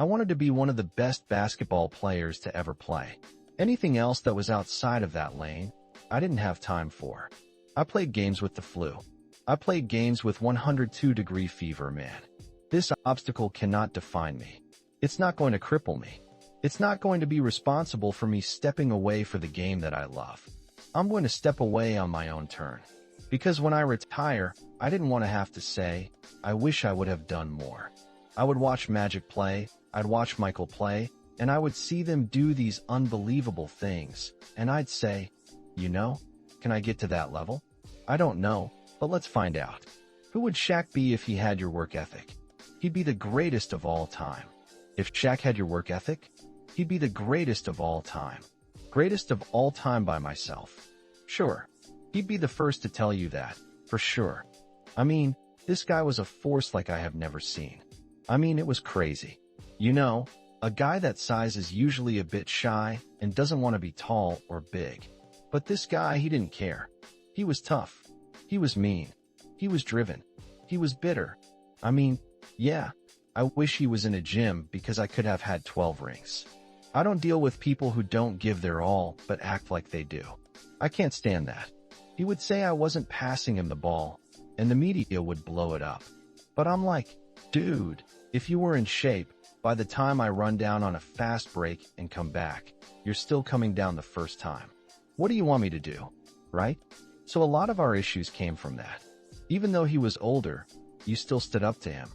I wanted to be one of the best basketball players to ever play. Anything else that was outside of that lane, I didn't have time for. I played games with the flu. I played games with 102-degree fever, man. This obstacle cannot define me. It's not going to cripple me. It's not going to be responsible for me stepping away for the game that I love. I'm going to step away on my own turn. Because when I retire, I didn't want to have to say, I wish I would have done more. I would watch Magic play, I'd watch Michael play, and I would see them do these unbelievable things, and I'd say, you know, can I get to that level? I don't know, but let's find out. Who would Shaq be if he had your work ethic? He'd be the greatest of all time. If Shaq had your work ethic, he'd be the greatest of all time. Greatest of all time by myself. Sure, he'd be the first to tell you that, for sure. I mean, this guy was a force like I have never seen. I mean, it was crazy. You know, a guy that size is usually a bit shy and doesn't want to be tall or big. But this guy, he didn't care. He was tough. He was mean. He was driven. He was bitter. I mean, yeah, I wish he was in a gym because I could have had 12 rings. I don't deal with people who don't give their all but act like they do. I can't stand that. He would say I wasn't passing him the ball, and the media would blow it up. But I'm like, dude, if you were in shape, by the time I run down on a fast break and come back, you're still coming down the first time. What do you want me to do, right? So a lot of our issues came from that. Even though he was older, you still stood up to him.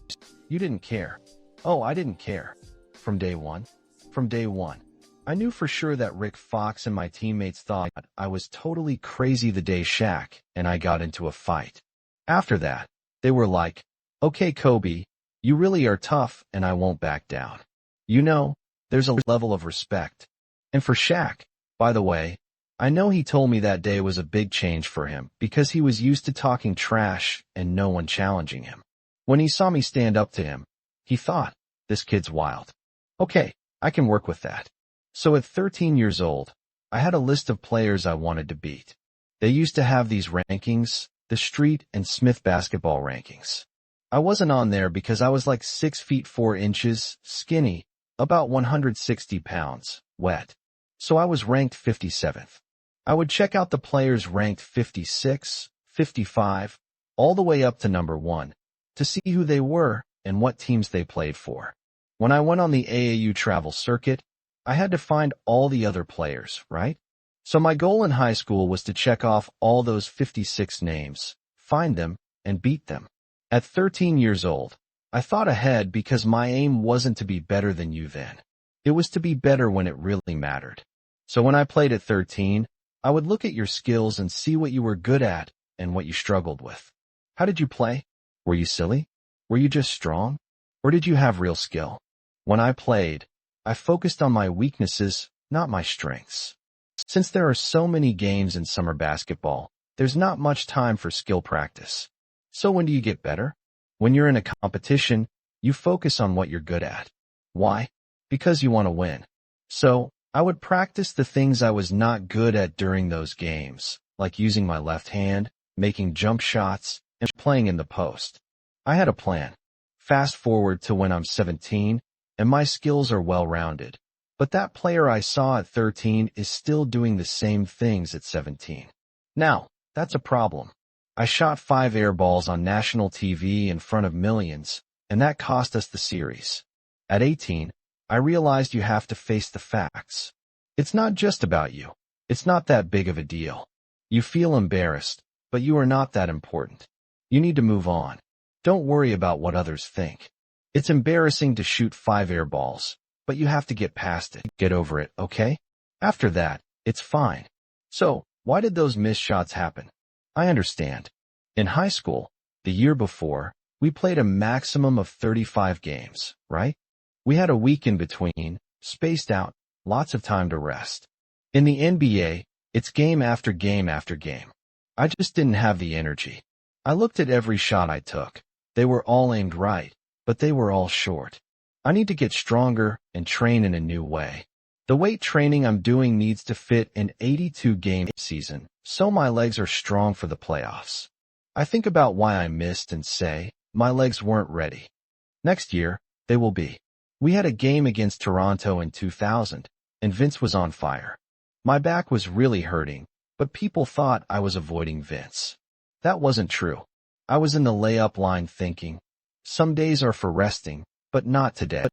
You didn't care. Oh, I didn't care. From day one? From day one. I knew for sure that Rick Fox and my teammates thought I was totally crazy the day Shaq and I got into a fight. After that, they were like, okay, Kobe, you really are tough and I won't back down. You know, there's a level of respect. And for Shaq, by the way, I know he told me that day was a big change for him because he was used to talking trash and no one challenging him. When he saw me stand up to him, he thought, this kid's wild. Okay, I can work with that. So at 13 years old, I had a list of players I wanted to beat. They used to have these rankings, the Street and Smith basketball rankings. I wasn't on there because I was like 6 feet 4 inches, skinny, about 160 pounds, wet. So I was ranked 57th. I would check out the players ranked 56, 55, all the way up to number 1, to see who they were and what teams they played for. When I went on the AAU travel circuit, I had to find all the other players, right? So my goal in high school was to check off all those 56 names, find them, and beat them. At 13 years old, I thought ahead because my aim wasn't to be better than you then. It was to be better when it really mattered. So when I played at 13, I would look at your skills and see what you were good at and what you struggled with. How did you play? Were you silly? Were you just strong? Or did you have real skill? When I played, I focused on my weaknesses, not my strengths. Since there are so many games in summer basketball, there's not much time for skill practice. So when do you get better? When you're in a competition, you focus on what you're good at. Why? Because you want to win. So, I would practice the things I was not good at during those games, like using my left hand, making jump shots, and playing in the post. I had a plan. Fast forward to when I'm 17, and my skills are well-rounded. But that player I saw at 13 is still doing the same things at 17. Now, that's a problem. I shot 5 air balls on national TV in front of millions, and that cost us the series. At 18, I realized you have to face the facts. It's not just about you. It's not that big of a deal. You feel embarrassed, but you are not that important. You need to move on. Don't worry about what others think. It's embarrassing to shoot 5 air balls, but you have to get past it. Get over it, okay? After that, it's fine. So, why did those missed shots happen? I understand. In high school, the year before, we played a maximum of 35 games, right? We had a week in between, spaced out, lots of time to rest. In the NBA, it's game after game after game. I just didn't have the energy. I looked at every shot I took. They were all aimed right, but they were all short. I need to get stronger and train in a new way. The weight training I'm doing needs to fit an 82-game season, so my legs are strong for the playoffs. I think about why I missed and say, my legs weren't ready. Next year, they will be. We had a game against Toronto in 2000, and Vince was on fire. My back was really hurting, but people thought I was avoiding Vince. That wasn't true. I was in the layup line thinking, some days are for resting, but not today.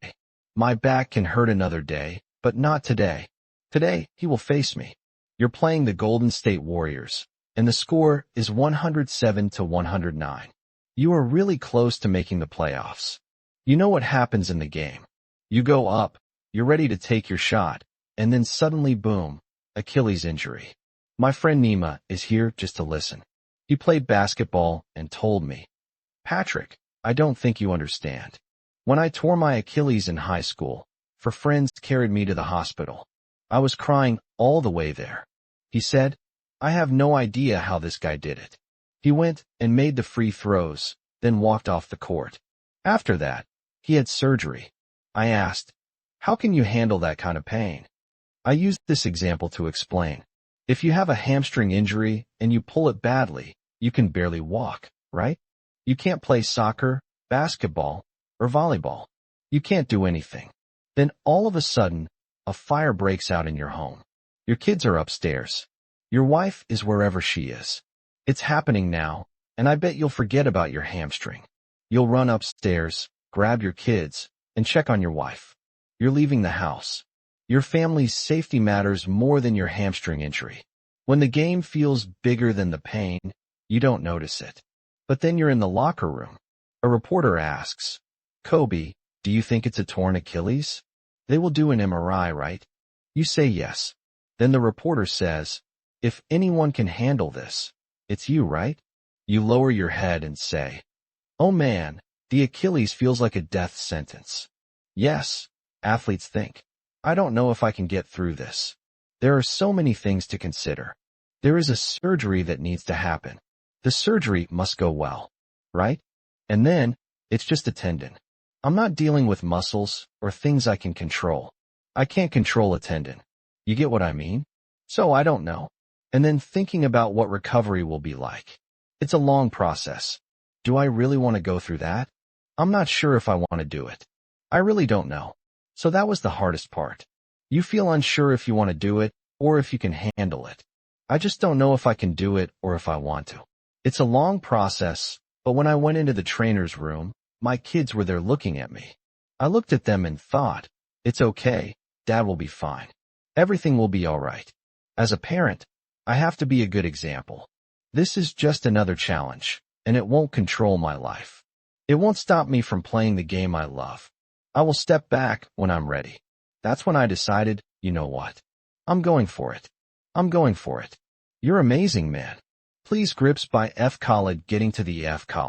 My back can hurt another day, but not today. Today, he will face me. You're playing the Golden State Warriors, and the score is 107 to 109. You are really close to making the playoffs. You know what happens in the game. You go up, you're ready to take your shot, and then suddenly boom, Achilles injury. My friend Nima is here just to listen. He played basketball and told me, Patrick, I don't think you understand. When I tore my Achilles in high school, friends carried me to the hospital. I was crying all the way there. He said, I have no idea how this guy did it. He went and made the free throws, then walked off the court. After that, he had surgery. I asked, how can you handle that kind of pain? I used this example to explain. If you have a hamstring injury and you pull it badly, you can barely walk, right? You can't play soccer, basketball, or volleyball. You can't do anything. Then all of a sudden, a fire breaks out in your home. Your kids are upstairs. Your wife is wherever she is. It's happening now, and I bet you'll forget about your hamstring. You'll run upstairs, grab your kids, and check on your wife. You're leaving the house. Your family's safety matters more than your hamstring injury. When the game feels bigger than the pain, you don't notice it. But then you're in the locker room. A reporter asks, Kobe, do you think it's a torn Achilles? They will do an MRI, right? You say yes. Then the reporter says, if anyone can handle this, it's you, right? You lower your head and say, oh man, the Achilles feels like a death sentence. Yes, athletes think. I don't know if I can get through this. There are so many things to consider. There is a surgery that needs to happen. The surgery must go well, right? And then, it's just a tendon. I'm not dealing with muscles or things I can control. I can't control a tendon. You get what I mean? So I don't know. And then thinking about what recovery will be like. It's a long process. Do I really want to go through that? I'm not sure if I want to do it. I really don't know. So that was the hardest part. You feel unsure if you want to do it or if you can handle it. I just don't know if I can do it or if I want to. It's a long process, but when I went into the trainer's room, my kids were there looking at me. I looked at them and thought, it's okay, Dad will be fine. Everything will be all right. As a parent, I have to be a good example. This is just another challenge, and it won't control my life. It won't stop me from playing the game I love. I will step back when I'm ready. That's when I decided, you know what? I'm going for it. I'm going for it. You're amazing, man. Please grips by F. Khalid getting to the F. Khalid.